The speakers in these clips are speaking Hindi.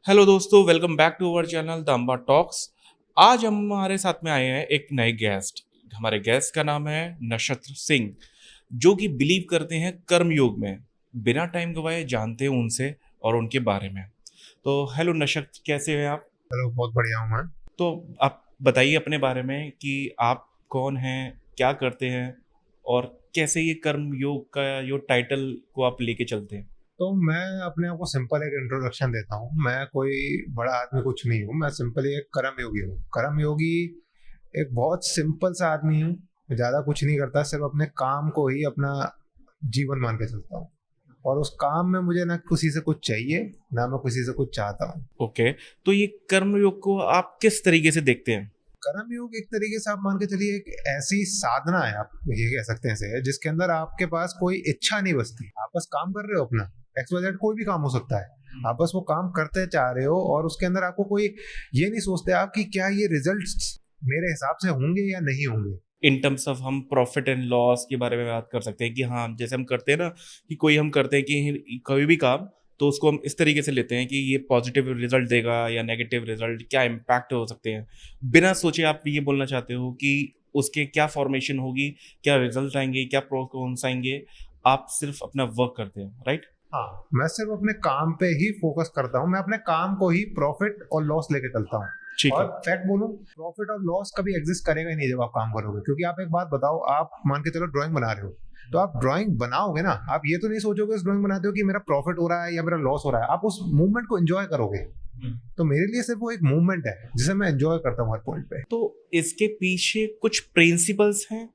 हेलो दोस्तों, welcome back to our channel the Amba talks. आज हमारे साथ में आए हैं एक नए गेस्ट। हमारे गेस्ट का नाम है नक्षत्र सिंह, जो कि बिलीव करते हैं कर्म योग में। बिना टाइम गवाए जानते हैं उनसे और उनके बारे में। तो हेलो नक्षत्र, कैसे हैं आप? हेलो, बहुत बढ़िया हूँ मैं। तो आप बताइए अपने बारे में कि आप कौन हैं, क्या करते हैं और कैसे ये कर्म योग का यो टाइटल को आप लेके चलते हैं। तो मैं अपने आप को सिंपल एक इंट्रोडक्शन देता हूँ। मैं कोई बड़ा आदमी कुछ नहीं हूँ। मैं सिंपली एक कर्म योगी हूँ। कर्म योगी एक बहुत सिंपल सा आदमी हूँ। मैं ज़्यादा कुछ नहीं करता, सिर्फ अपने काम को ही अपना जीवन मान के चलता हूँ। और उस काम में मुझे ना किसी से कुछ चाहिए, ना मैं किसी से कुछ चाहता हूँ। ओके, तो ये कर्म योग को आप किस तरीके से देखते हैं? कर्म योग एक तरीके से आप मान के चलिए एक ऐसी साधना है, आप ये कह सकते हैं इसे, जिसके अंदर आपके पास कोई इच्छा नहीं बसती। आप बस काम कर रहे हो अपना, एक्स वाई जेड कोई भी काम हो सकता है। आप बस वो काम करते जा रहे हो और उसके अंदर आपको कोई ये नहीं सोचते आप कि क्या ये रिजल्ट्स मेरे हिसाब से होंगे या नहीं होंगे। इन टर्म्स ऑफ हम प्रॉफिट एंड लॉस के बारे में बात कर सकते हैं कि हाँ, जैसे हम करते हैं ना कि कोई हम करते हैं कि कोई भी काम, तो उसको हम इस तरीके से लेते हैं कि ये पॉजिटिव रिजल्ट देगा या नेगेटिव रिजल्ट, क्या इम्पैक्ट हो सकते हैं। बिना सोचे आप ये बोलना चाहते हो कि उसके क्या फॉर्मेशन होगी, क्या रिजल्ट आएंगे, क्या प्रो कॉन्स आएंगे। आप सिर्फ अपना वर्क करते हैं, राइट? हाँ, मैं सिर्फ अपने काम पे ही फोकस करता हूँ। मैं अपने काम को ही प्रॉफिट और लॉस लेके चलता हूँ। ठीक और है। फैक्ट बोलूं, प्रॉफिट और लॉस कभी एग्जिस्ट करेगा ही नहीं जब आप काम करोगे। क्योंकि आप एक बात बताओ, आप मान के चलो ड्राइंग बना रहे हो, तो आप ड्राइंग बनाओगे ना, आप ये तो नहीं सोचोगे उस ड्राइंग बनाते हो कि मेरा प्रॉफिट हो रहा है या मेरा लॉस हो रहा है। आप उस मूवमेंट को एंजॉय करोगे। तो मेरे लिए सिर्फ वो एक मूवमेंट है जिसे मैं एंजॉय करता हूँ हर पॉइंट पे। तो इसके पीछे कुछ प्रिंसिपल्स हैं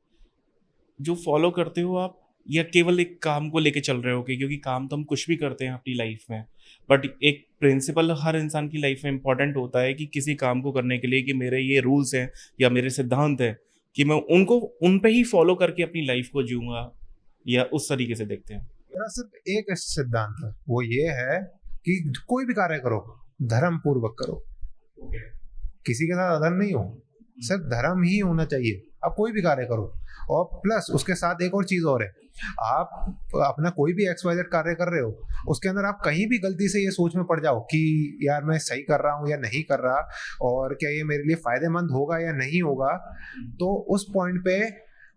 जो फॉलो करते हो आप, या केवल एक काम को लेके चल रहे हो? क्योंकि काम तो हम कुछ भी करते हैं अपनी लाइफ में, बट एक प्रिंसिपल हर इंसान की लाइफ में इंपॉर्टेंट होता है कि किसी काम को करने के लिए कि मेरे ये रूल्स हैं या मेरे सिद्धांत हैं, कि मैं उनको उन पे ही फॉलो करके अपनी लाइफ को जीऊंगा, या उस तरीके से देखते हैं? मेरा सिर्फ एक सिद्धांत है, वो ये है कि कोई भी कार्य करो, धर्म पूर्वक करो। किसी के साथ अधर्म नहीं हो, सिर्फ धर्म ही होना चाहिए। आप कोई भी कार्य करो। और प्लस उसके साथ एक और चीज और है, आप अपना कोई भी एक्स वाई जेड कार्य कर रहे हो, उसके अंदर आप कहीं भी गलती से ये सोच में पड़ जाओ कि यार मैं सही कर रहा हूँ या नहीं कर रहा, और क्या ये मेरे लिए फायदेमंद होगा या नहीं होगा, तो उस पॉइंट पे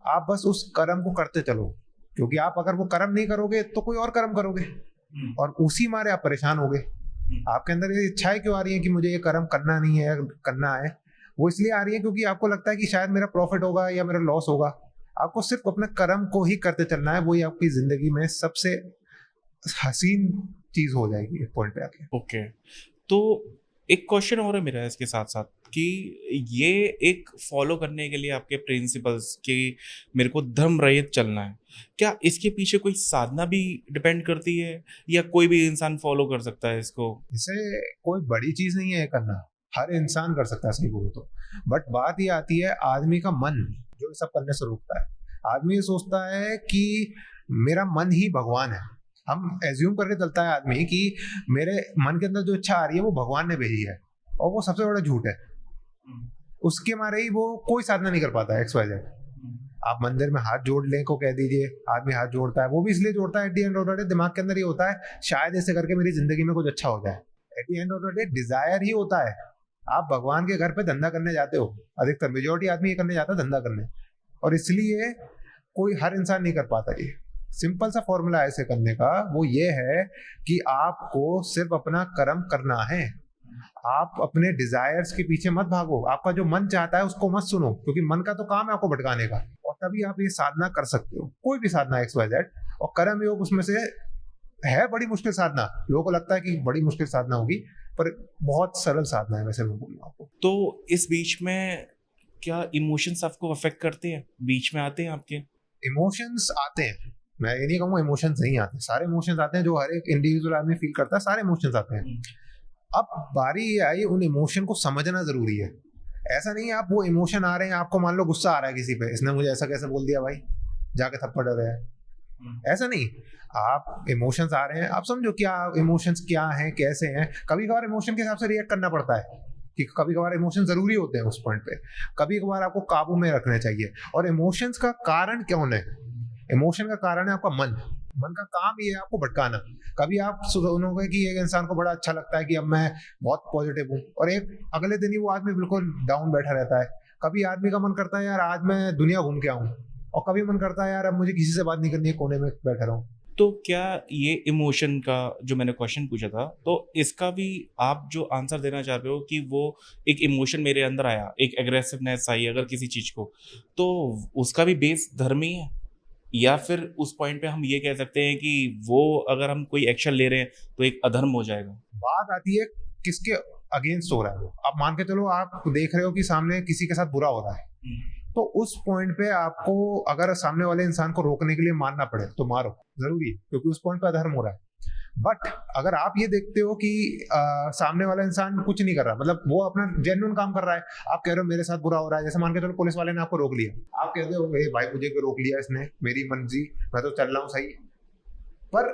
आप बस उस कर्म को करते चलो। क्योंकि आप अगर वो कर्म नहीं करोगे तो कोई और कर्म करोगे, और उसी मारे आप परेशान होगे। आपके अंदर ये इच्छाएं क्यों आ रही है कि मुझे ये कर्म करना नहीं है, करना है? वो इसलिए आ रही है क्योंकि आपको लगता है कि शायद मेरा प्रॉफिट होगा या मेरा लॉस होगा। आपको सिर्फ अपने कर्म को ही करते चलना है, वही आपकी जिंदगी में सबसे हसीन चीज हो जाएगी एक पॉइंट पे आके। ओके, तो एक क्वेश्चन और है मेरा इसके साथ साथ कि ये एक फॉलो करने के लिए आपके प्रिंसिपल्स कि मेरे को धर्म रहित चलना है, क्या इसके पीछे कोई साधना भी डिपेंड करती है, या कोई भी इंसान फॉलो कर सकता है इसको? इसे कोई बड़ी चीज नहीं है ये करना, हर इंसान कर सकता है सही बोलो तो। बट बात ये आती है आदमी का मन, जो ये सब करने से रोकता है। आदमी ये सोचता है कि मेरा मन ही भगवान है। हम एज्यूम करके चलता है आदमी कि मेरे मन के अंदर जो इच्छा आ रही है वो भगवान ने भेजी है, और वो सबसे बड़ा झूठ है। उसके मारे ही वो कोई साधना नहीं कर पाता है एक्स वाई जेड। आप मंदिर में हाथ जोड़ लें को कह दीजिए, आदमी हाथ जोड़ता है, वो भी इसलिए जोड़ता है, at the end of the day दिमाग के अंदर ये होता है शायद ऐसे करके मेरी जिंदगी में कुछ अच्छा हो जाए। At the end of the day desire ही होता है। आप भगवान के घर पे धंधा करने जाते हो, अधिकतर मेजोरिटी आदमी ये करने जाता है, धंधा करने। और इसलिए कोई हर इंसान नहीं कर पाता ये। सिंपल सा फॉर्मूला है इसे करने का, वो ये है कि आपको सिर्फ अपना कर्म करना है। आप अपने डिजायर्स के पीछे मत भागो, आपका जो मन चाहता है उसको मत सुनो, क्योंकि मन का तो काम है आपको भटकाने का। और तभी आप ये साधना कर सकते हो, कोई भी साधना एक्स वाई जेड। और कर्म योग उसमें से है बड़ी मुश्किल साधना। लोगों को लगता है कि बड़ी मुश्किल साधना होगी, पर बहुत सरल साधना है वैसे मैं बोलूँ आपको। तो इस बीच में क्या इमोशंस आपको अफेक्ट करते हैं, बीच में आते हैं आपके? इमोशंस आते हैं, मैं ये नहीं कहूँगा इमोशंस नहीं आते। सारे इमोशंस आते हैं जो हर एक इंडिविजुअल आदमी फील करता है, सारे इमोशंस आते हैं। अब बारी ये आई, उन इमोशन को समझना जरूरी है। ऐसा नहीं है आप वो इमोशन आ रहे हैं, आपको मान लो गुस्सा आ रहा है किसी पे, इसने मुझे ऐसा कैसे बोल दिया भाई, जाके थप्पड़ डर रहा है, ऐसा नहीं। आप इमोशंस आ रहे हैं, आप समझो क्या इमोशंस क्या हैं, कैसे हैं। कभी कभार इमोशन के हिसाब से रिएक्ट करना पड़ता है, कि कभी कभार इमोशन जरूरी होते हैं उस पॉइंट पे। कभी कभार आपको काबू में रखना चाहिए। और इमोशंस का कारण कौन है? इमोशन का कारण है आपका मन। मन का काम ये है आपको भटकाना। कभी आप सुनोगे कि एक इंसान को बड़ा अच्छा लगता है कि अब मैं बहुत पॉजिटिव हूँ, और एक अगले दिन ही वो आदमी बिल्कुल डाउन बैठा रहता है। कभी आदमी का मन करता है यार आज मैं दुनिया घूम के आऊं, और कभी मन करता है यार अब मुझे किसी से बात नहीं करनी है, कोने में बैठा रहूं। तो क्या ये इमोशन का जो मैंने क्वेश्चन पूछा था, तो इसका भी आप जो आंसर देना चाह रहे हो कि वो एक इमोशन मेरे अंदर आया, एक एग्रेसिवनेस आई अगर किसी चीज़ को, तो उसका भी बेस धर्म ही है? या फिर उस पॉइंट पे हम ये कह सकते हैं कि वो अगर हम कोई एक्शन ले रहे हैं तो एक अधर्म हो जाएगा? बात आती है किसके अगेंस्ट हो रहा है वो। आप मान के चलो आप देख रहे हो कि सामने किसी के साथ बुरा हो रहा है, तो उस पॉइंट पे आपको अगर सामने वाले इंसान को रोकने के लिए मारना पड़े तो मारो, जरूरी है, क्योंकि उस पॉइंट पे अधर्म हो रहा है। बट अगर आप ये देखते हो कि सामने वाला इंसान कुछ नहीं कर रहा, मतलब वो अपना जेन्युइन काम कर रहा है, आप कह रहे हो मेरे साथ बुरा हो रहा है, जैसे मान के चलो पुलिस वाले ने आपको रोक लिया, आप कहते हो ए भाई मुझे क्यों रोक लिया इसने, मेरी मर्जी, मैं तो चल रहा हूँ सही। पर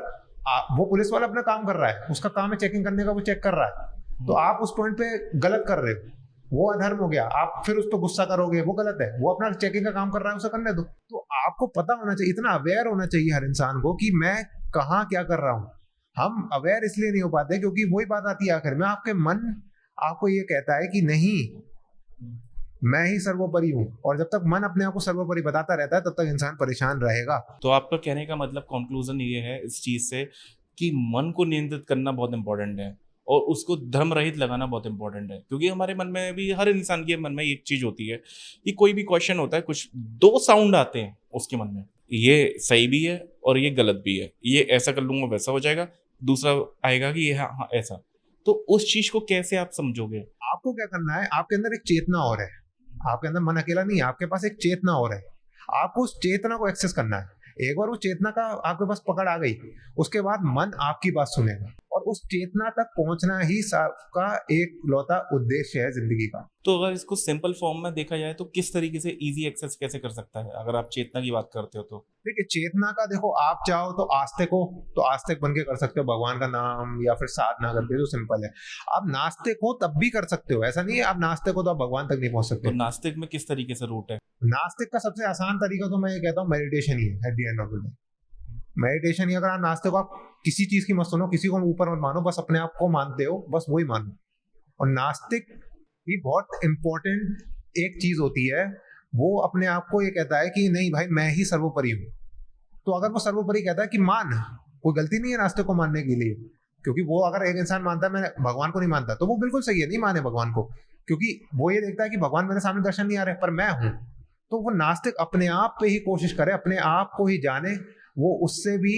वो पुलिस वाला अपना काम कर रहा है, उसका काम है चेकिंग करने का, वो चेक कर रहा है, तो आप उस पॉइंट पे गलत कर रहे हो, वो अधर्म हो गया। आप फिर उस पर गुस्सा करोगे, वो गलत है। वो अपना चेकिंग का काम कर रहा है, उसे करने दो। तो आपको पता होना चाहिए, इतना अवेयर होना चाहिए हर इंसान को कि मैं कहाँ क्या कर रहा हूँ। हम अवेयर इसलिए नहीं हो पाते क्योंकि वही बात आती है आखिर में, आपके मन आपको ये कहता है कि नहीं मैं ही सर्वोपरि हूँ, और जब तक मन अपने आप को सर्वोपरि बताता रहता है तब तक इंसान परेशान रहेगा। तो आपका कहने का मतलब कंक्लूजन ये है इस चीज़ से कि मन को नियंत्रित करना बहुत इंपॉर्टेंट है और उसको धर्म रहित लगाना बहुत इंपॉर्टेंट है, क्योंकि हमारे मन में भी, हर इंसान के मन में एक चीज़ होती है कि कोई भी क्वेश्चन होता है, कुछ दो साउंड आते हैं उसके मन में, ये सही भी है और ये गलत भी है, ये ऐसा कर लूंगा वैसा हो जाएगा, दूसरा आएगा कि ये हाँ हाँ ऐसा। तो उस चीज़ को कैसे आप समझोगे? आपको क्या करना है, आपके अंदर एक चेतना और है, आपके अंदर मन अकेला नहीं है, आपके पास एक चेतना और है। आपको उस चेतना को एक्सेस करना है। एक बार वो चेतना का आपके पास पकड़ आ गई, उसके बाद मन आपकी बात सुनेगा, और उस चेतना तक पहुंचना ही सबका एक लौता उद्देश्य है जिंदगी का। तो अगर इसको सिंपल फॉर्म में देखा जाए तो किस तरीके से इजी एक्सेस कैसे कर सकता है, अगर आप चेतना की बात करते हो तो? देखिए चेतना का देखो, आप चाहो तो आस्तिक हो तो आस्तिक बन के कर सकते हो, भगवान का नाम या फिर साधना करके, जो सिंपल है। आप नास्तिक हो तब भी कर सकते हो, ऐसा नहीं है आप नास्तिक हो तो आप भगवान तक नहीं पहुंच तो सकते। नास्तिक में किस तरीके से रूट है? नास्तिक का सबसे आसान तरीका तो मैं ये कहता हूँ मेडिटेशन ही है। At the end of the day meditation ही, अगर आप नास्तिक हो, आप किसी चीज की मत सुनो, किसी को ऊपर मत मानो, बस अपने आप को मानते हो, बस वही मानो। और नास्तिक भी बहुत इंपॉर्टेंट एक चीज होती है, वो अपने आप को ये कहता है कि नहीं भाई मैं ही सर्वोपरि हूँ। तो अगर वो सर्वोपरि कहता है कि मान, कोई गलती नहीं है नास्तिक को मानने के लिए, क्योंकि वो अगर एक इंसान मानता है मैं भगवान को नहीं मानता, तो वो बिल्कुल सही है, नहीं माने भगवान को, क्योंकि वो ये देखता है कि भगवान मेरे सामने दर्शन नहीं आ रहे पर मैं हूं। तो वो नास्तिक अपने आप पे ही कोशिश करे, अपने आप को ही जाने, वो उससे भी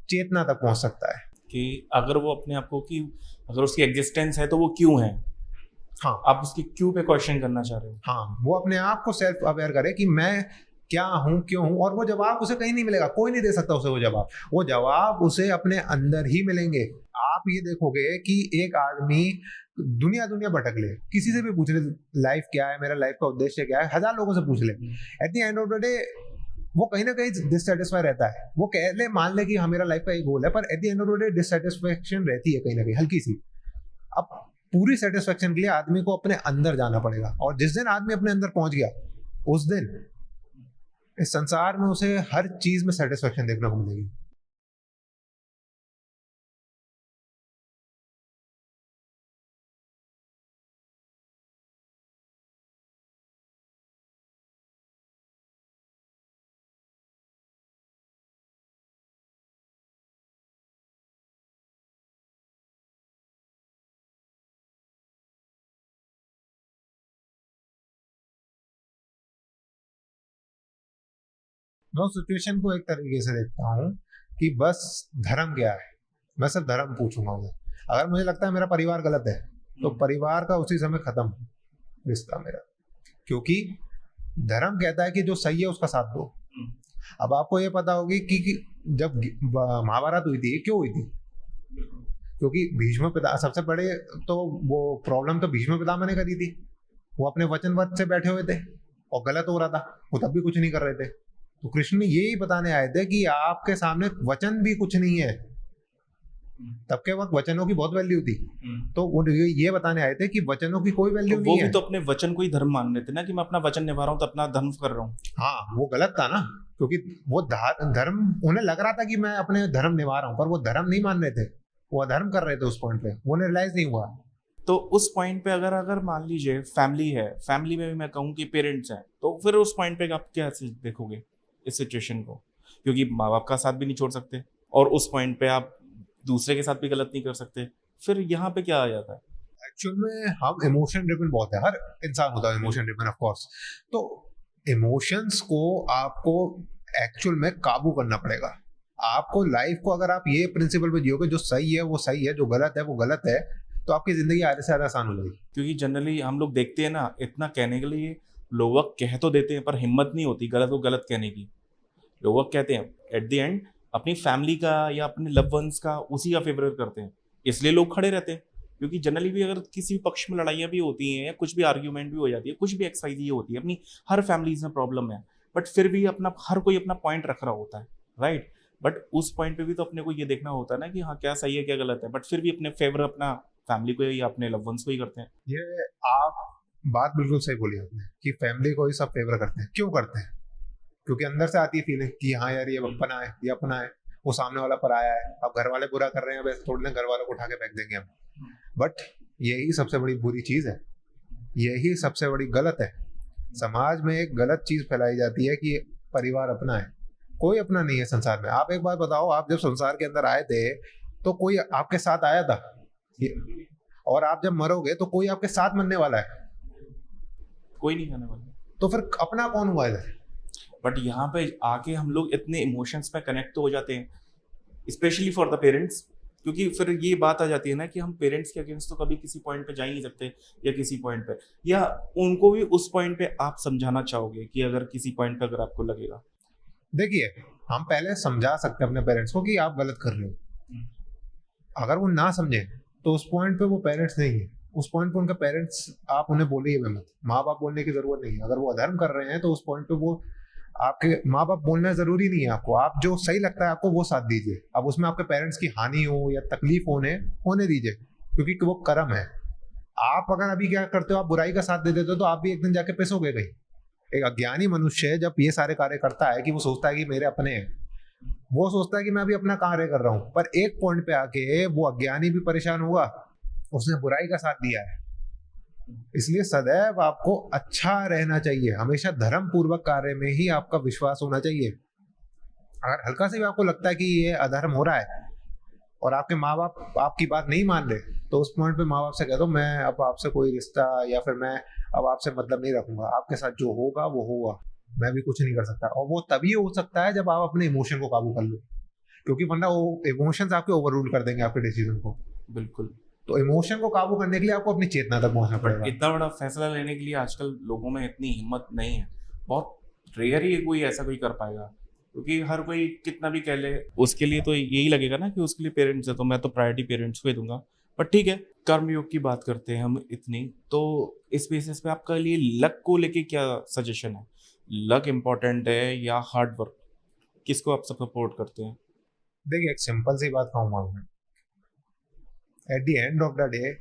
चेतना तक पहुंच सकता है। कि अगर वो अपने आप को, कि अगर उसकी एग्जिस्टेंस है तो वो क्यों है, हाँ आप उसकी क्यों पे क्वेश्चन करना चाह रहे हो? हाँ, वो अपने आप को सेल्फ अवेयर करे कि मैं क्या हूं, क्यों हूं, और वो जवाब उसे कहीं नहीं मिलेगा, कोई नहीं दे सकता उसे वो जवाब उसे अपने अंदर ही मिलेंगे। आप ये देखोगे कि एक आदमी दुनिया दुनिया भटक ले, किसी से भी पूछ ले लाइफ क्या है, मेरा लाइफ का उद्देश्य क्या है, 1000 लोगों से पूछ ले, eight the end of the day वो कहीं ना कहीं डिससेटिस्फाई रहता है। वो कह ले, मान ले कि हाँ मेरा लाइफ का एक गोल है, पर eight the end of the day dissatisfaction रहती है कहीं ना कहीं, हल्की सी। अब पूरी सेटिस्फेक्शन के लिए आदमी को अपने अंदर जाना पड़ेगा, और जिस दिन आदमी अपने अंदर पहुंच गया उस दिन इस संसार में उसे हर चीज में सेटिस्फेक्शन देखने को मिलेगी। मैं उस सिचुएशन को एक तरीके से देखता हूँ कि बस धर्म क्या है, मैं सिर्फ धर्म पूछूंगा उन्हें। अगर मुझे लगता है मेरा परिवार गलत है तो परिवार का उसी समय खत्म रिश्ता मेरा, क्योंकि धर्म कहता है कि जो सही है उसका साथ दो। अब आपको ये पता होगी कि जब महाभारत हुई थी, क्यों हुई थी? क्योंकि भीष्म पिता सबसे बड़े, तो वो प्रॉब्लम तो भीष्म पितामह ने करी थी। वो अपने वचनवत से बैठे हुए थे और गलत हो रहा था, वो तब भी कुछ नहीं कर रहे थे। तो कृष्ण यही बताने आए थे कि आपके सामने वचन भी कुछ नहीं है, तब के वक्त वचनों की बहुत वैल्यू थी। तो वो ये बताने आए थे कि वचनों की कोई तो वैल्यू वो नहीं भी है। तो अपने वचन को ही धर्म मान लेते ना, कि मैं अपना वचन निभा रहा हूँ तो अपना धर्म कर रहा हूँ। हाँ, वो गलत था ना, क्योंकि वो धर्म, उन्हें लग रहा था कि मैं अपने धर्म निभा रहा हूँ, पर वो धर्म नहीं मान रहे थे, वो अधर्म कर रहे थे उस पॉइंट पे, वो रियलाइज नहीं हुआ। तो उस पॉइंट पे अगर अगर मान लीजिए फैमिली है, फैमिली में भी मैं कहूँ कि पेरेंट्स हैं, तो फिर उस पॉइंट पे आप क्या देखोगे इस सिचुएशन को? क्योंकि माँ बाप का साथ भी नहीं छोड़ सकते, और उस पॉइंट पे आप दूसरे के साथ भी गलत नहीं कर सकते, फिर यहाँ पे क्या आ जाता है? एक्चुअल में हम इमोशन ड्रिवन बहुत है, हर इंसान होता है इमोशन ड्रिवन ऑफ कोर्स। तो इमोशंस को आपको एक्चुअल में काबू करना पड़ेगा। आपको लाइफ को, अगर आप ये प्रिंसिपल पे जियोगे जो सही है वो सही है, जो गलत है वो गलत है, तो आपकी जिंदगी आधे से ज्यादा आसान हो जाएगी। क्योंकि जनरली हम लोग देखते हैं ना, इतना कहने के लिए लोग कह तो देते हैं पर हिम्मत नहीं होती गलत को गलत कहने की। लोग कहते हैं एट द एंड अपनी फैमिली का या अपने लव वंस का उसी का फेवर करते हैं, इसलिए लोग खड़े रहते हैं। क्योंकि जनरली भी अगर किसी भी पक्ष में लड़ाइयाँ भी होती हैं या कुछ भी आर्ग्यूमेंट भी हो जाती है, कुछ भी एक्सरसाइज ये होती है, अपनी हर फैमिलीज में प्रॉब्लम है, बट फिर भी अपना हर कोई अपना पॉइंट रख रहा होता है, राइट? बट उस पॉइंट पे भी तो अपने को ये देखना होता है ना कि हाँ क्या सही है क्या गलत है, बट फिर भी अपने फेवर अपना फैमिली को या अपने लव वंस को ही करते हैं। ये आप बात बिल्कुल सही बोली आपने कि फैमिली को ही सब फेवर करते हैं। क्यों करते हैं? क्योंकि अंदर से आती है फीलिंग कि हाँ यार ये अपना है, ये अपना है, वो सामने वाला पराया है। अब घर वाले बुरा कर रहे हैं, वैसे थोड़ी ना घर वालों को उठा के फेंक देंगे हम। बट यही सबसे बड़ी बुरी चीज है, यही सबसे बड़ी गलत है। समाज में एक गलत चीज फैलाई जाती है कि परिवार अपना है। कोई अपना नहीं है संसार में। आप एक बात बताओ, आप जब संसार के अंदर आए थे तो कोई आपके साथ आया था? और आप जब मरोगे तो कोई आपके साथ मरने वाला है, कोई नहीं खाने वाला। तो फिर अपना कौन हुआ इधर? बट यहाँ पे आके हम लोग इतने इमोशंस पे कनेक्ट तो हो जाते हैं, स्पेशली फॉर द पेरेंट्स। क्योंकि फिर ये बात आ जाती है ना कि हम पेरेंट्स के अगेंस्ट तो कभी किसी पॉइंट पे जा ही नहीं सकते, या किसी पॉइंट पे, या उनको भी उस पॉइंट पे आप समझाना चाहोगे कि अगर किसी पॉइंट पे अगर आपको लगेगा? देखिए, हम पहले समझा सकते हैं अपने पेरेंट्स को कि आप गलत कर रहे हो। अगर वो ना समझे तो उस पॉइंट पे वो पेरेंट्स नहीं है। उस पॉइंट पे उनका पेरेंट्स, आप उन्हें बोलिए मत, माँ बाप बोलने की जरूरत नहीं है। अगर वो अधर्म कर रहे हैं तो उस पॉइंट पे वो आपके माँ बाप बोलना जरूरी नहीं है आपको। आप जो सही लगता है आपको वो साथ दीजिए। अब उसमें आपके पेरेंट्स की हानि हो या तकलीफ होने दीजिए, क्योंकि वो कर्म है। आप अगर अभी क्या करते हो, आप बुराई का साथ दे देते हो तो आप भी एक दिन जाके पिसोगे कहीं। एक अज्ञानी मनुष्य जब ये सारे कार्य करता है कि वो सोचता है कि मेरे अपने हैं, वो सोचता है कि मैं अभी अपना कार्य कर रहा हूँ, पर एक पॉइंट पे आके वो अज्ञानी भी परेशान होगा, उसने बुराई का साथ दिया है। इसलिए सदैव आपको अच्छा रहना चाहिए, हमेशा धर्म पूर्वक कार्य में ही आपका विश्वास होना चाहिए। अगर हल्का से भी आपको लगता है कि ये अधर्म हो रहा है और आपके माँ बाप आपकी बात नहीं मान रहे, तो उस पॉइंट पे माँ बाप से कह दो मैं अब आपसे कोई रिश्ता या फिर मैं अब आपसे मतलब नहीं रखूंगा, आपके साथ जो होगा वो होगा, मैं भी कुछ नहीं कर सकता। और वो तभी हो सकता है जब आप अपने इमोशन को काबू कर लो, क्योंकि वरना वो इमोशंस आपके ओवर रूल कर देंगे आपके डिसीजन को। बिल्कुल। तो इमोशन को काबू करने के लिए आपको अपनी चेतना तक पहुंचना पड़ेगा। इतना बड़ा फैसला लेने के लिए आजकल लोगों में इतनी हिम्मत नहीं है, बहुत रेयर ही कोई ऐसा कोई कर पाएगा। क्योंकि हर कोई कितना भी कह ले, उसके लिए तो यही लगेगा ना कि उसके लिए पेरेंट्स है, तो मैं तो प्रायोरिटी पेरेंट्स को ही दूंगा। पर ठीक है, कर्मयोग की बात करते हैं हम इतनी, तो इस बेसिस पे आपका लिए लक को लेके क्या सजेशन है? लक इम्पोर्टेंट है या हार्ड वर्क? किसको आप सपोर्ट करते हैं? देखिए, एक सिंपल सी बात कहूंगा मैं, eight the end of the day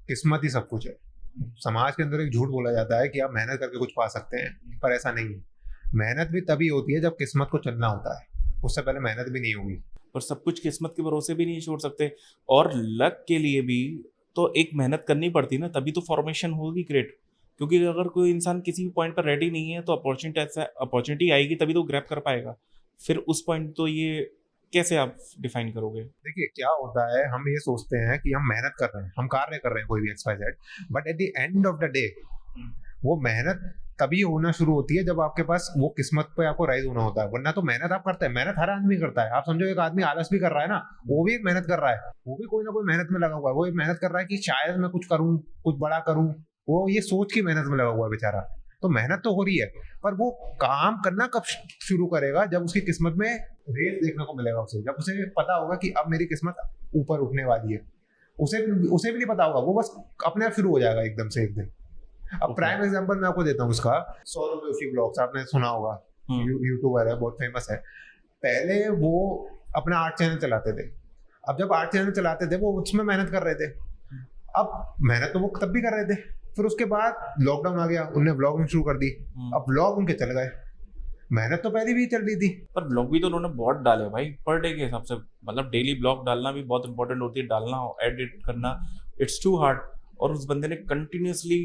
किस्मत ही सब कुछ है। समाज के अंदर एक झूठ बोला जाता है कि आप मेहनत करके कुछ पा सकते हैं, पर ऐसा नहीं है। मेहनत भी तभी होती है जब किस्मत को चलना होता है, उससे पहले मेहनत भी नहीं होगी। पर सब कुछ किस्मत के भरोसे भी नहीं छोड़ सकते, और लक के लिए भी तो एक मेहनत करनी पड़ती ना, तभी तो फॉर्मेशन होगी ग्रेट। क्योंकि अगर कोई इंसान किसी भी पॉइंट पर रेडी नहीं है तो अपॉर्चुनिटी आएगी तभी तो ग्रैब कर पाएगा। फिर उस पॉइंट तो ये कैसे आप डिफाइन करोगे? देखिए, क्या होता है, हम ये सोचते हैं कि हम मेहनत कर रहे हैं, हम कार्य कर रहे हैं कोई भी XYZ, but at the end of the day वो मेहनत तभी होना शुरू होती है जब आपके पास वो किस्मत पे आपको राइज होना होता है। वरना तो मेहनत आप करते हैं, मेहनत हर आदमी करता है। आप समझो एक आदमी आलस भी कर रहा है ना, वो भी एक मेहनत कर रहा है, वो भी कोई ना कोई मेहनत में लगा हुआ है। वो एक मेहनत कर रहा है कि शायद मैं कुछ करूं, कुछ बड़ा करूं, वो ये सोच की मेहनत में लगा हुआ है बेचारा। तो मेहनत तो हो रही है, पर वो काम करना कब शुरू करेगा? जब उसकी किस्मत में रेस देखने को मिलेगा उसे, जब उसे पता होगा कि अब मेरी किस्मत ऊपर उठने वाली है। उसे भी नहीं पता होगा, वो बस अपने आप शुरू हो जाएगा एकदम से एक दिन। अब प्राइम एग्जांपल मैं आपको देता हूँ उसका, सौरभ जोशी ब्लॉग्स आपने सुना होगा, यूट्यूबर है, बहुत फेमस है। पहले वो अपना आर्ट चैनल चलाते थे। अब जब आर्ट चैनल चलाते थे वो उसमें मेहनत कर रहे थे, अब मेहनत तो वो तब भी कर रहे थे, फिर उसके बाद लॉकडाउन आ गया, उनने व्लॉगिंग शुरू कर दी, अब व्लॉग उनके चल गए, मेहनत तो पहले भी चल रही थी। पर ब्लॉग भी तो उन्होंने बहुत डाले भाई, पर डे के हिसाब से, मतलब डेली ब्लॉग डालना भी बहुत इंपॉर्टेंट होती है, डालना एडिट करना, इट्स टू हार्ड। और उस बंदे ने कंटिन्यूसली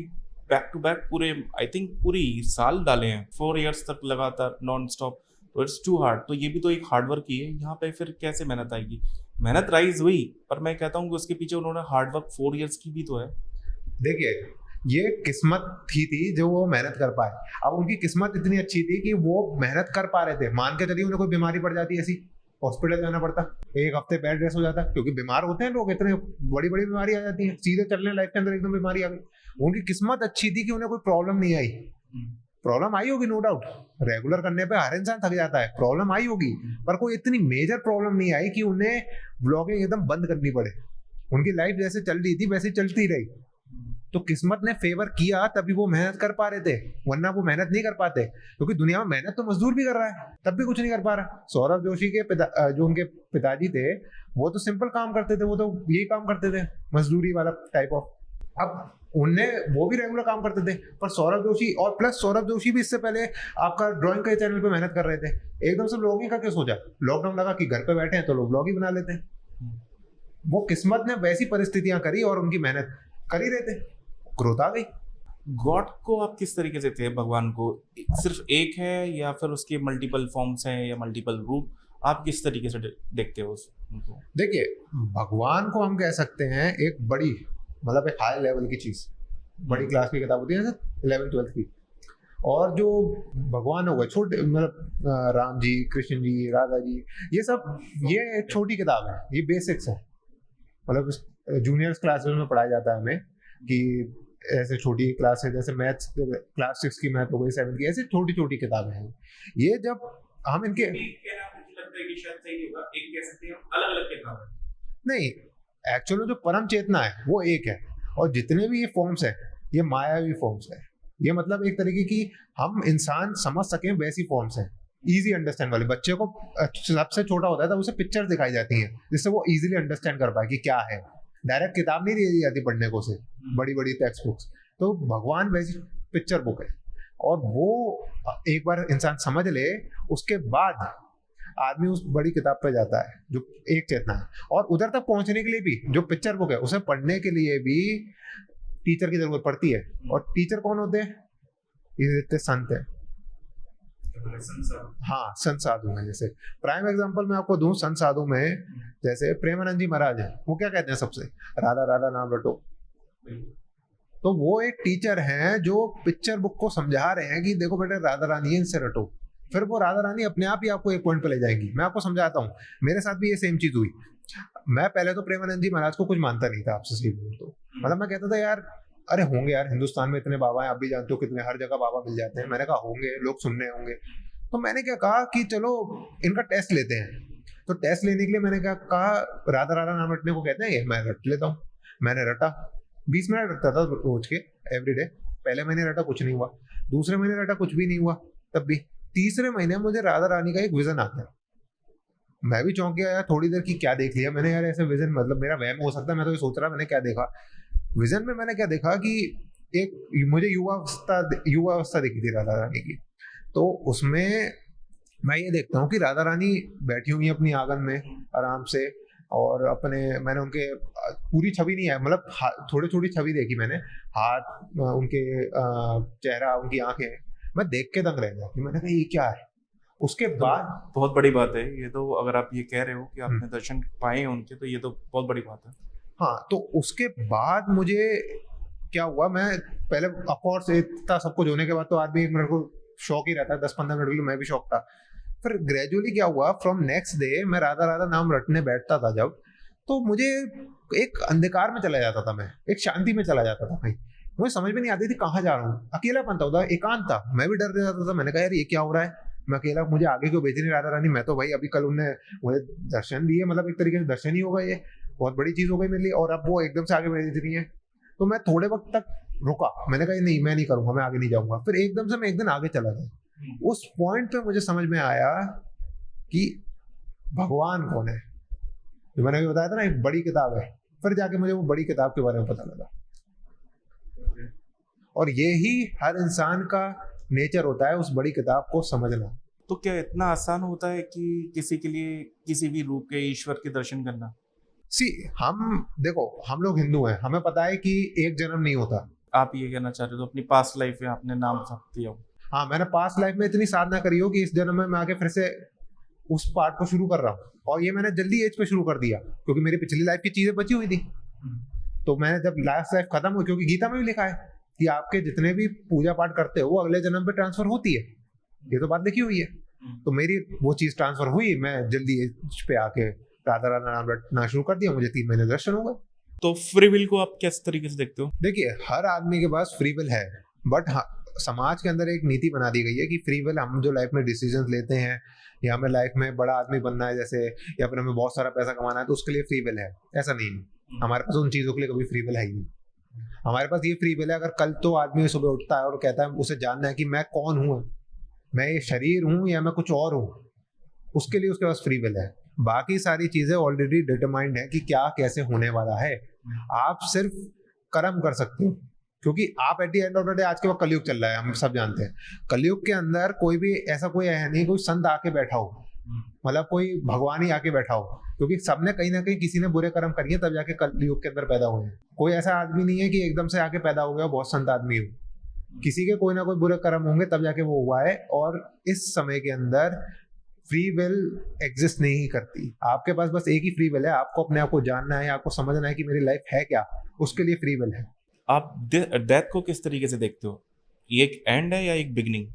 बैक टू बैक पूरे, आई थिंक पूरी साल डाले हैं, 4 years तक लगातार नॉन स्टॉप, तो इट्स टू हार्ड। तो ये भी तो एक हार्ड वर्क ही है, यहाँ पे फिर कैसे मेहनत आएगी? मेहनत राइज हुई, पर मैं कहता हूँ कि उसके पीछे उन्होंने हार्ड वर्क 4 years की भी तो है। देखिए, ये किस्मत थी जो वो मेहनत कर पाए। अब उनकी किस्मत इतनी अच्छी थी कि वो मेहनत कर पा रहे थे, मान के चलिए उन्हें कोई बीमारी पड़ जाती ऐसी, हॉस्पिटल जाना पड़ता, एक हफ्ते बेड रेस्ट हो जाता, क्योंकि बीमार होते हैं लोग, इतने बड़ी बड़ी बीमारी आ जाती है, सीधे चलने लाइफ के अंदर एकदम बीमारी आ गई। उनकी किस्मत अच्छी थी कि उन्हें कोई प्रॉब्लम नहीं आई। प्रॉब्लम आई होगी नो डाउट, रेगुलर करने पे हर इंसान थक जाता है, प्रॉब्लम आई होगी, पर कोई इतनी मेजर प्रॉब्लम नहीं आई कि उन्हें ब्लॉगिंग एकदम बंद करनी पड़े। उनकी लाइफ जैसे चल रही थी वैसे चलती रही, तो किस्मत ने फेवर किया तभी वो मेहनत कर पा रहे थे, वरना वो मेहनत नहीं कर पाते, क्योंकि दुनिया में मेहनत तो मजदूर भी कर रहा है, तब भी कुछ नहीं कर पा रहा। सौरभ जोशी के जो उनके पिताजी थे वो तो सिंपल काम करते थे, वो तो यही काम करते थे, मजदूरी वाला टाइप ऑफ। अब उनने वो भी रेगुलर काम करते थे, पर सौरभ जोशी, और प्लस सौरभ जोशी भी इससे पहले आपका ड्राइंग के चैनल पे मेहनत कर रहे थे, एकदम से ब्लॉगिंग का क्या सोचा, लॉकडाउन लगा कि घर पे बैठे हैं तो लोग ब्लॉग ही बना लेते हैं। वो किस्मत ने वैसी परिस्थितियां करी और उनकी मेहनत कर ही रहे थे, ग्रोथ आ गई। गॉड को आप किस तरीके से थे, भगवान को सिर्फ एक है या फिर उसके मल्टीपल फॉर्म्स हैं या मल्टीपल रूप, आप किस तरीके से देखते हो उनको? देखिए, भगवान को हम कह सकते हैं एक बड़ी, मतलब एक हाई लेवल की चीज, बड़ी क्लास की किताब होती है ना 11th-12th की, और जो भगवान हो गए छोटे, मतलब राम जी, कृष्ण जी, राधा जी, ये सब ये एक छोटी किताब है, ये बेसिक्स है, मतलब जूनियर्स क्लासेस में पढ़ाया जाता है हमें कि ऐसे छोटी क्लास है, जैसे मैथ्स क्लास 6 की मैथ हो गई, 7 की, ऐसे छोटी छोटी किताबें हैं। ये जब हम इनके नहीं, एक्चुअली जो परम चेतना है वो एक है, और जितने भी ये फॉर्म्स है ये मायावी फॉर्म्स है। ये मतलब एक तरीके की हम इंसान समझ सकें वैसी फॉर्म्स है, इजी अंडरस्टैंड वाले। बच्चे को सबसे छोटा होता है तब उसे पिक्चर दिखाई जाती हैं जिससे वो इजीली अंडरस्टैंड कर पाए कि क्या है। डायरेक्ट किताब नहीं दी जाती पढ़ने को से, बड़ी बड़ी टेक्स्ट बुक्स। तो भगवान वैसी पिक्चर बुक है, और वो एक बार इंसान समझ ले उसके बाद आदमी उस बड़ी किताब पे जाता है जो एक चेतना है। और उधर तक पहुंचने के लिए भी जो पिक्चर बुक है उसे पढ़ने के लिए भी टीचर की जरूरत पड़ती है। और टीचर कौन होते हैं? ये संत है। हाँ, संत साधु है। जैसे प्राइम एग्जांपल मैं आपको दूं, संत साधु में जैसे प्रेमानंद जी महाराज है, वो क्या कहते हैं सबसे? राधा राधा नाम रटो। तो वो एक टीचर हैं जो पिक्चर बुक को समझा रहे हैं कि देखो बेटे राधा रानी है, इनसे रटो। फिर वो राधा रानी अपने आप ही आपको एक पॉइंट पे ले जाएंगी। मैं आपको समझाता हूँ, मेरे साथ भी ये सेम चीज हुई। मैं पहले तो प्रेमानंद जी महाराज को कुछ मानता नहीं था, आपसे सही बोलूं तो। मतलब मैं कहता था यार, अरे होंगे यार, हिंदुस्तान में इतने बाबा हैं, आप भी जानते हो कितने, हर जगह बाबा मिल जाते हैं। मैंने कहा होंगे, लोग सुनने होंगे। तो मैंने क्या कहा कि चलो इनका टेस्ट लेते हैं। तो टेस्ट लेने के लिए मैंने क्या कहा, राधा राधा नाम रटने को कहते हैं, ये मैं रट लेता हूँ। मैंने रटा, 20 मिनट रटता था रोज के, एवरीडे। पहले महीने रटा, कुछ नहीं हुआ। दूसरे महीने रटा, कुछ भी नहीं हुआ। तब भी तीसरे महीने मुझे राधा रानी का एक विजन आ गया। मैं भी चौंक गया यार, थोड़ी देर की क्या देख लिया मैंने यार, ऐसे विजन, मतलब मेरा वहम हो सकता है, मैं तो ये सोच रहा मैंने क्या देखा। विजन में मैंने क्या देखा कि एक मुझे युवावस्था दिखी थी राधा रानी की। तो उसमें मैं ये देखता हूँ कि राधा रानी बैठी हुई है अपनी आंगन में आराम से, और अपने, मैंने उनके पूरी छवि नहीं है, मतलब थोड़ी थोड़ी छवि देखी मैंने, हाथ उनके, चेहरा, उनकी आंखें, मैं देख के दंग रह गया कि मैंने कहा ये क्या है। उसके तो बाद बहुत बड़ी बात है ये तो, अगर आप ये कह रहे हो कि आपने दर्शन पाए उनके, तो ये तो बहुत बड़ी बात है। हाँ, तो उसके बाद मुझे क्या हुआ, मैं पहले ऑफकोर्स इतना सब कुछ होने के बाद तो आदमी मेरे को शौक ही रहता है, 10-15 मिनट के लिए मैं भी शौक था। फिर ग्रेजुअली क्या हुआ, फ्रॉम नेक्स्ट डे मैं राधा राधा नाम रटने बैठता था जब, तो मुझे एक अंधकार में चला जाता था, मैं एक शांति में चला जाता था भाई। मुझे समझ में नहीं आती थी कहाँ जा रहा हूँ। अकेलापन था, एकांत था, मैं भी डर जाता था। मैंने कहा यार ये क्या हो रहा है, मैं अकेला, मुझे आगे क्यों भेज नहीं राधा रानी? मैं तो भाई अभी कल उनने मुझे दर्शन दिए, मतलब एक तरीके से दर्शन ही होगा, ये बहुत बड़ी चीज हो गई मेरे लिए, और अब वो एकदम से आगे भेज रही है। तो मैं थोड़े वक्त तक रुका, मैंने कहा नहीं, मैं नहीं करूंगा, मैं आगे नहीं जाऊंगा। फिर एकदम से मैं एक दिन आगे चला गया। उस पॉइंट पे मुझे समझ में आया कि भगवान कौन है। जो मैंने अभी बताया था ना, एक बड़ी किताब है, फिर जाके मुझे वो बड़ी किताब के बारे में पता लगा। और ये ही हर इंसान का नेचर होता है, उस बड़ी किताब को समझना। तो क्या इतना आसान होता है कि किसी के लिए किसी भी रूप के ईश्वर के दर्शन करना? सी, हम देखो, हम लोग हिंदू हैं, हमें पता है कि एक जन्म नहीं होता। आप ये कहना चाह रहे हो तो अपनी पास्ट लाइफ में आपने नाम जप दिया हो? हाँ, मैंने पास्ट लाइफ में इतनी साधना करी हो कि इस जन्म में मैं आके फिर से उस पार्ट को शुरू कर रहा हूँ, और ये मैंने जल्दी एज पे शुरू कर दिया क्योंकि मेरी पिछली लाइफ की चीजें बची हुई थी। तो मैंने जब लास्ट लाइफ खत्म हुई, क्योंकि गीता में भी लिखा है कि आपके जितने भी पूजा पाठ करते हो वो अगले जन्म पे ट्रांसफर होती है, ये तो बात लिखी हुई है। तो मेरी वो चीज ट्रांसफर हुई, मैं जल्दी एज पे आके राधा राधा नाम रटना शुरू कर दिया, मुझे 3 महीने दर्शन हो गए। तो फ्री विल को आप किस तरीके से देखते हो? देखिए, हर आदमी के पास फ्री विल है, बट हाँ, समाज के अंदर एक नीति बना दी गई है कि फ्री विल, हम जो लाइफ में डिसीजंस लेते हैं, या हमें लाइफ में बड़ा आदमी बनना है जैसे, या फिर हमें बहुत सारा पैसा कमाना है, तो उसके लिए फ्री विल है। ऐसा नहीं है, हमारे पास उन चीजों के लिए कभी फ्री विल है ही नहीं। हमारे पास ये फ्री विल है, अगर कल तो आदमी सुबह उठता है और कहता है, उसे जानना है कि मैं कौन हूँ, मैं ये शरीर हूँ या मैं कुछ और हूँ, उसके लिए उसके पास फ्री विल है। बाकी सारी चीजें ऑलरेडी डिटरमाइंड है कि क्या कैसे होने वाला है। आप सिर्फ कर्म कर सकते हो, क्योंकि आप eight the end of the day, आज के वक्त कलयुग चल रहा है, हम सब जानते हैं। कलयुग के अंदर कोई भी ऐसा कोई है नहीं, कोई संत आके बैठा हो, मतलब कोई भगवान ही आके बैठा हो, क्योंकि सबने कहीं ना कहीं किसी ने बुरे कर्म करिए तब जाके कलयुग के अंदर पैदा हुए हैं। कोई ऐसा आदमी नहीं है कि एकदम से आके पैदा हो गया बहुत संत आदमी हो, किसी के कोई ना कोई बुरे कर्म होंगे तब जाके वो हुआ है। और इस समय के अंदर फ्री विल एग्जिस्ट नहीं करती। आपके पास बस एक ही फ्री विल है, आपको अपने आप को जानना है, आपको समझना है कि मेरी लाइफ है क्या, उसके लिए फ्री विल है। आप डेथ को किस तरीके से देखते हो? ये एक एंड है या एक beginning?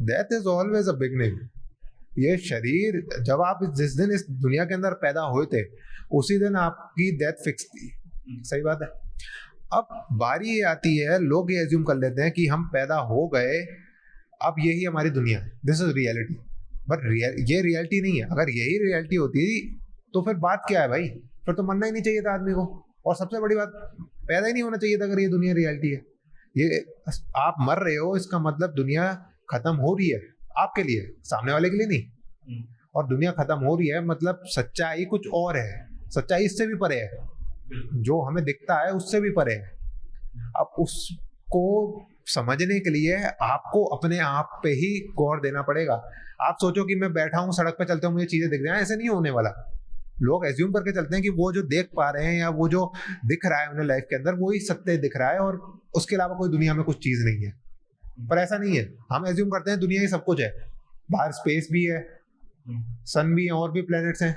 Death is always a beginning. ये शरीर, जब आप जिस दिन इस दुनिया के अंदर पैदा हुए थे, उसी दिन आपकी डेथ फिक्स थी। सही बात है। अब बारी ये आती है, लोग ये एज्यूम कर लेते हैं कि हम पैदा हो गए, अब यही हमारी दुनिया है, दिस इज रियलिटी। बट ये रियलिटी नहीं है। अगर यही रियलिटी होती तो फिर बात क्या है भाई, फिर तो मरना ही नहीं चाहिए था आदमी को। और सबसे बड़ी बात, पैदा ही नहीं होना चाहिए था अगर ये दुनिया रियलिटी है। ये आप मर रहे हो, इसका मतलब दुनिया खत्म हो रही है आपके लिए, सामने वाले के लिए नहीं। और दुनिया खत्म हो रही है मतलब सच्चाई कुछ और है, सच्चाई इससे भी परे है, जो हमें दिखता है उससे भी परे है। अब उसको समझने के लिए आपको अपने आप पे ही गौर देना पड़ेगा। आप सोचो कि मैं बैठा हूँ सड़क पे चलते हुए मुझे चीजें दिख रही हैं, ऐसे नहीं होने वाला। लोग एज्यूम करके चलते हैं कि वो जो देख पा रहे हैं या वो जो दिख रहा है उन्हें लाइफ के अंदर, वो ही सत्य दिख रहा है और उसके अलावा कोई दुनिया में कुछ चीज नहीं है। पर ऐसा नहीं है। हम एज्यूम करते हैं दुनिया ही सब कुछ है, बाहर स्पेस भी है, सन भी है, और भी प्लैनेट्स हैं।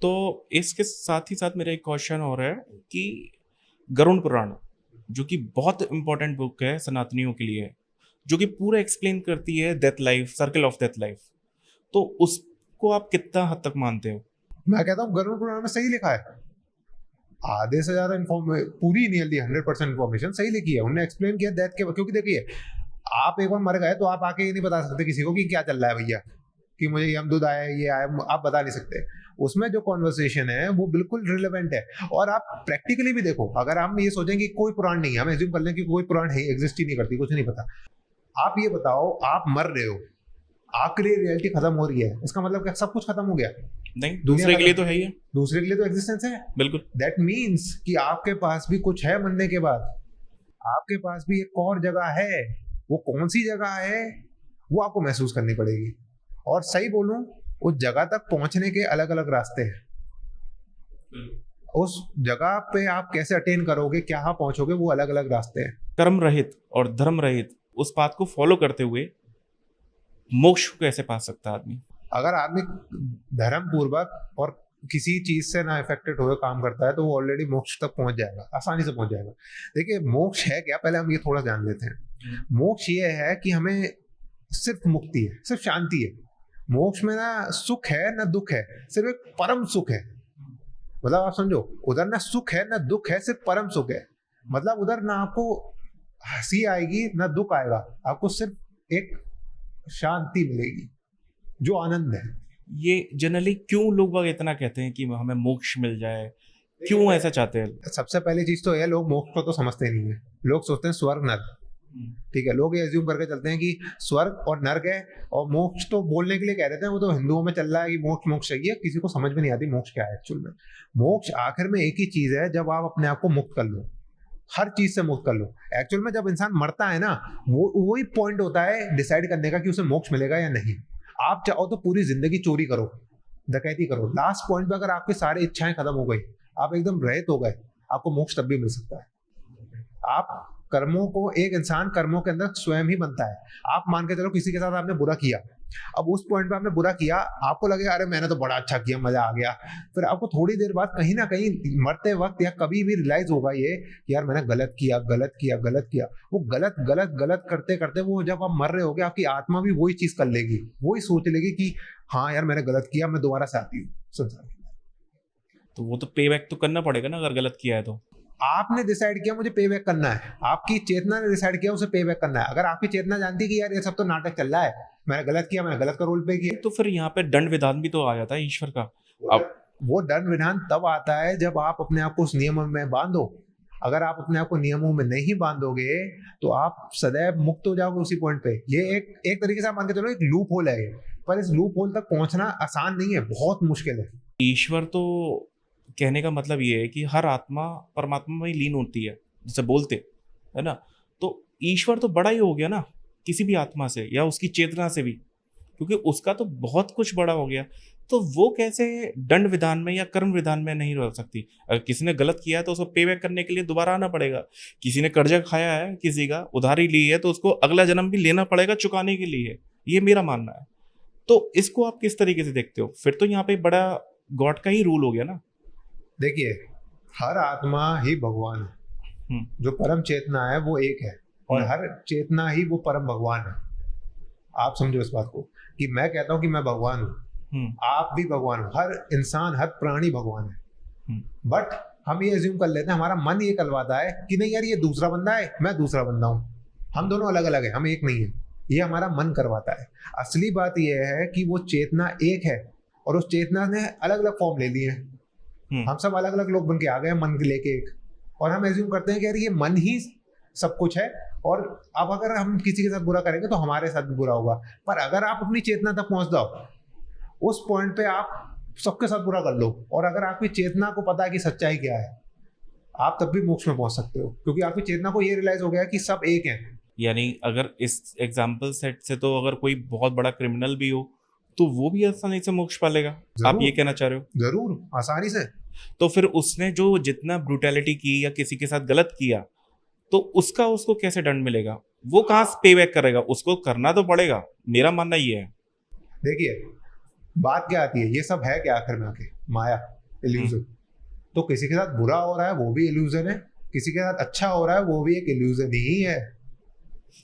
तो इसके साथ ही साथ मेरा एक क्वेश्चन और है कि गरुड़ पुराण, जो कि बहुत इंपॉर्टेंट बुक है सनातनियों के लिए, जो कि पूरा एक्सप्लेन करती है death life, circle of death life, तो उसको आप कितना हद तक मानते हो? मैं कहता हूँ गरुड़ पुराण में सही लिखा है। आधे से ज्यादा पूरी नियरली 100% इन्फॉर्मेशन सही लिखी है। उन्होंने एक्सप्लेन किया डेथ के, क्योंकि देखिए, आप एक बार मर गए तो आप आके ये नहीं बता सकते किसी को कि क्या चल रहा है भैया, कि मुझे यमदूत आया, ये आया, आप बता नहीं सकते। उसमें जो कॉन्वर्सेशन है वो बिल्कुल रिलेवेंट है। और आप प्रैक्टिकली भी देखो, अगर हम ये सोचें कि कोई पुराण नहीं है, हम एज्यूम कर लें कि कोई पुराण है, एग्जिस्ट ही नहीं करती, कुछ नहीं पता। आप ये बताओ, आप मर रहे हो, आपके लिए रियलिटी खत्म हो रही है, इसका मतलब क्या सब कुछ खत्म हो गया? नहीं, दूसरे के लिए तो है ही है। दूसरे के लिए तो एग्जिस्टेंस है, बिल्कुल। दैट मीन्स कि आपके पास भी कुछ है मरने के बाद, आपके पास भी एक और जगह है। वो कौन सी जगह है वो आपको महसूस करनी पड़ेगी। और सही बोलूं, उस जगह तक पहुंचने के अलग अलग रास्ते हैं। उस जगह पे आप कैसे अटेन करोगे, क्या पहुंचोगे, वो अलग अलग रास्ते हैं। कर्म रहित और धर्म रहित उस पाथ को फॉलो करते हुए मोक्ष को कैसे पा सकता है आदमी? अगर आदमी धर्म पूर्वक और किसी चीज से ना इफेक्टेड हुए काम करता है तो वो ऑलरेडी मोक्ष तक पहुंच जाएगा, आसानी से पहुंच जाएगा। देखिए, मोक्ष है क्या, पहले हम ये थोड़ा जान लेते हैं। मोक्ष ये है कि हमें सिर्फ मुक्ति है, सिर्फ शांति है। मोक्ष में ना सुख है ना दुख है, सिर्फ एक परम सुख है। मतलब आप समझो, उधर ना सुख है ना दुख है, सिर्फ परम सुख है। मतलब उधर ना आपको हंसी आएगी ना दुख आएगा, आपको सिर्फ एक शांति मिलेगी, जो आनंद है। ये जनरली क्यों लोग बाग इतना कहते हैं कि हमें मोक्ष मिल जाए, क्यों ऐसा चाहते हैं? सबसे पहली चीज तो यह, लोग मोक्ष को तो समझते नहीं है। लोग सोचते हैं स्वर्ग नर्क, ठीक है, लोग ये एज्यूम करके चलते हैं कि स्वर्ग और नर्क है, और मोक्ष तो बोलने के लिए कह देते हैं, वो तो हिंदुओं में चल रहा है कि मोक्ष मोक्ष चाहिए, किसी को समझ में नहीं आती मोक्ष क्या है एक्चुअल में। मोक्ष आखिर में एक ही चीज है, जब आप अपने आप को मुक्त कर लो, हर चीज से मुक्त कर लो। एक्चुअल में जब इंसान मरता है ना, वो वही पॉइंट होता है डिसाइड करने का कि उसे मोक्ष मिलेगा या नहीं। आप चाहो तो पूरी जिंदगी चोरी करो, डकैती करो, लास्ट पॉइंट पे अगर आपकी सारी इच्छाएं खत्म हो गई, आप एकदम रहित हो गए, आपको मोक्ष तब भी मिल सकता है। आप कर्मों को, एक इंसान कर्मों के अंदर स्वयं ही बनता है। आप मान के चलो किसी के साथ आपने बुरा किया, अब उस पॉइंट पे आपने बुरा किया, आपको लगेगा अरे मैंने तो बड़ा अच्छा किया, मजा आ गया। फिर आपको थोड़ी देर बाद कहीं ना कहीं मरते वक्त या कभी भी रियलाइज होगा ये कि यार मैंने गलत किया, गलत किया, गलत किया। वो गलत गलत गलत करते करते वो जब आप मर रहे होगे, आपकी आत्मा भी वही चीज कर लेगी, वही सोच लेगी कि हाँ यार मैंने गलत किया, मैं दोबारा से आती हूँ संसार में। तो वो तो पे बैक तो करना पड़ेगा ना अगर गलत किया है तो। आपने डिसाइड किया मुझे पे बैक करना है, आपकी चेतना ने डिसाइड किया उसे पे बैक करना है। अगर आपकी चेतना जानती कि यार ये सब तो नाटक चल रहा है, मैंने गलत किया, मैंने गलत का रोल प्ले किया, तो फिर यहाँ पे दंड विधान भी तो आ जाता है ईश्वर का। अब वो दंड विधान तब आता है जब आप अपने आप को उस नियम में बांधो। अगर आप अपने आप को नियमों में नहीं बांधोगे तो आप सदैव मुक्त हो जाओगे उसी पॉइंट पे। ये एक तरीके से आप मान के चलो एक लूप होल है ये, पर इस लूप होल तक पहुंचना आसान नहीं है, बहुत मुश्किल है। ईश्वर तो कहने का मतलब ये है कि हर आत्मा परमात्मा में ही लीन होती है, जैसे बोलते है ना। तो ईश्वर तो बड़ा ही हो गया ना किसी भी आत्मा से या उसकी चेतना से भी, क्योंकि उसका तो बहुत कुछ बड़ा हो गया। तो वो कैसे दंड विधान में या कर्म विधान में नहीं रह सकती। अगर किसी ने गलत किया है तो उसको पे बैक करने के लिए दोबारा आना पड़ेगा। किसी ने कर्जा खाया है, किसी का उधारी ली है, तो उसको अगला जन्म भी लेना पड़ेगा चुकाने के लिए। ये मेरा मानना है। तो इसको आप किस तरीके से देखते हो? फिर तो यहाँ पे बड़ा गॉड का ही रूल हो गया ना। देखिए, हर आत्मा ही भगवान है, जो परम चेतना है वो एक है, और हर चेतना ही वो परम भगवान है। आप समझो इस बात को कि मैं कहता हूँ कि मैं भगवान हूँ, आप भी भगवान हो, हर इंसान, हर प्राणी भगवान है। बट हम ये एज्यूम कर लेते हैं, हमारा मन ये करवाता है कि नहीं यार ये दूसरा बंदा है, मैं दूसरा बंदा हूँ, हम दोनों अलग अलग है, हम एक नहीं है। ये हमारा मन करवाता है। असली बात यह है कि वो चेतना एक है, और उस चेतना ने अलग अलग फॉर्म ले ली है। हम सब अलग अलग लोग बन के आ गए मन के लेके एक, और हम एज्यूम करते हैं कि यार ये मन ही सब कुछ है, और अब अगर हम किसी के साथ बुरा करेंगे तो हमारे साथ भी बुरा होगा। पर अगर आप अपनी चेतना तक पहुंच जाओ, उस पॉइंट पे आप सबके साथ बुरा कर लो, और अगर आपकी चेतना को पता है कि सच्चाई क्या है, आप तब भी मोक्ष में पहुंच सकते हो, क्योंकि आपकी चेतना को ये रियलाइज हो गया कि सब एक है। यानी अगर इस एग्जाम्पल सेट से तो अगर कोई बहुत बड़ा क्रिमिनल भी हो तो वो भी आसानी से मोक्ष पालेगा, आप ये कहना चाह रहे हो? जरूर, आसानी से। तो फिर उसने जो जितना ब्रूटैलिटी की या किसी के साथ गलत किया, तो उसको कैसे दंड मिलेगा? वो कहाँ से पे बैक करेगा? उसको करना तो पड़ेगा, मेरा मानना ये है। देखिए, बात क्या आती है, ये सब है क्या आखिर में आके? माया, इल्यूजन। तो किसी के साथ बुरा हो रहा है वो भी इल्यूजन है, किसी के साथ अच्छा हो रहा है वो भी एक इल्यूजन ही है,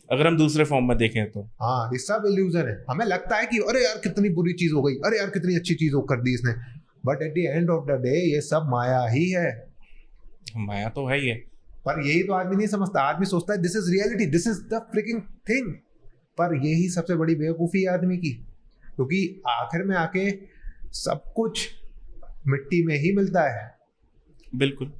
अगर हम दूसरे फॉर्म में देखें तो। हाँ, ये सब इल्यूजन है। हमें लगता है कि अरे यार कितनी बुरी चीज हो गई, अरे यार कितनी अच्छी चीज कर दी इसने, but at the end of the day ये सब माया ही है। माया तो है ही है, पर यही तो आदमी नहीं समझता। आदमी सोचता है this is reality, this is the fricking thing, पर यही सबसे बड़ी बेवकूफी है आदमी की, क्योंकि आखिर में आके सब कुछ मिट्टी में ही मिलता है। बिल्कुल।